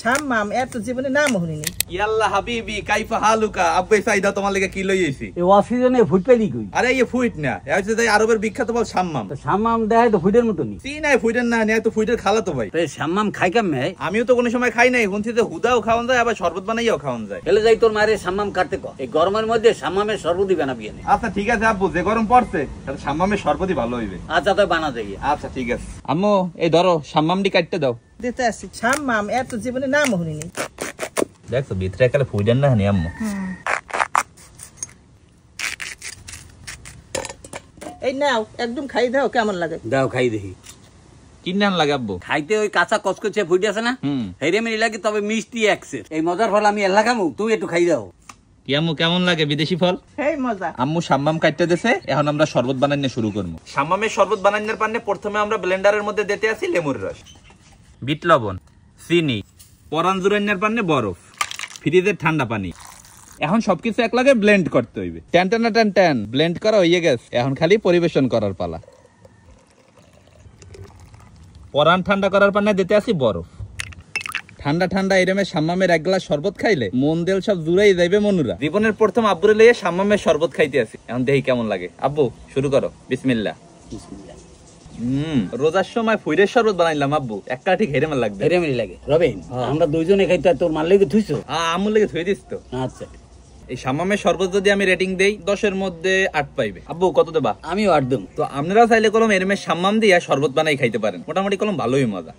শাম্মাম এত জীবনে নাম শুনিনি। ইয়াল্লা হাবিবি কাইফা হালুকা আব্বাই সাইদা তোমার লাগি কি লই আইছি। এই অসিজনে ফুট পেলি কই? আরে এই ফুইট না, এই হচ্ছে তাই আরবের বিখ্যাত বল শাম্মাম। তো শাম্মাম দেখাই তো ফুটের মতনই। সি নাই ফুইটের না, নেয় তো ফুইটের খালা তো ভাই। তো শাম্মাম খাই কেমনে? আমিও তো কোনো সময় খাই নাই, কোন থেকে হুদাও খাওয়ান যায় আবার শরবত বানাইয়াও খাওয়ান যায়। ফেলে যাই তোর মায়ের শাম্মাম কাটতে ক। এই গরমের মধ্যে শাম্মামের শরবতই বানাবি না। আচ্ছা ঠিক আছে আব্বু, যে গরম পড়ছে তাহলে শাম্মামের শরবতই ভালো হইবে। আচ্ছা তো বানা যাই। আচ্ছা ঠিক আছে আম্মু, এই ধরো শাম্মামটি কাটতে দাও। দিতে আসি। শাম্মাম এত জীবনে নাম শুনিনি। দেখছো ভিতরে একালে ফুইডেন না হানি আম্মু। এই নাও একদম খাই দাও, কেমন লাগে? দাও খাই দেখি। কি নাম লাগে আব্বু? খাইতে ওই কাঁচা কচকচে ফুট আছে না, হেরে মেরি লাগে, তবে মিষ্টি একসের। এই মজার ফল আমি এল্লা খামু, তুই একটু খাই দাও। কি আম্মু কেমন লাগে বিদেশি ফল? এই মজা। আম্মু শাম্মাম কাটতে দেছে, এখন আমরা শরবত বানানো শুরু করব। শাম্মামের শরবত বানানোর পান্নে প্রথমে আমরা ব্লেন্ডারের মধ্যে দিতে আসি লেবুর রস, বিট লবণ, চিনি, পরান জুরাইনার পান্নে বরফ, ফ্রিজের ঠান্ডা পানি। এখন সবকিছু একলাগে ব্লেন্ড করতে হইবে। টান টান টান টান ব্লেন্ড করা হয়ে গেছে, এখন খালি পরিবেশন করার পালা। পরান ঠান্ডা করার পান্নে দিতে আসি বরফ। ঠান্ডা ঠান্ডা এরমে শাম্মামের এক গ্লাস শরবত খাইলে মন দেল সব জুড়াই যাইবে মনুরা। জীবনের প্রথম আব্বুরে লইয়ে শাম্মামের শরবত খাইতে আসি, এখন দেখি কেমন লাগে। আব্বু শুরু করো, বিসমিল্লাহ। রোজার সময় ফুইরের শরবত বানাইলাম আব্বু, একটা ঠিক হেরেমের লাগবে। হেরে মেরি লাগে রবিন, আমরা দুইজনে খাইতে, তোর মার লেগে থুইছো? আম্মুর লেগে থুই দিস তো। আচ্ছা এই শাম্মামের শরবত যদি আমি রেটিং দেই 10-এর মধ্যে 8 পাইবে। আব্বু কত দেবা? আমিও 8 দেব। তো আপনারা চাইলে কলম এরমে শাম্মাম দিয়া শরবত বানাই খাইতে পারেন, মোটামুটি কলম ভালোই মজা।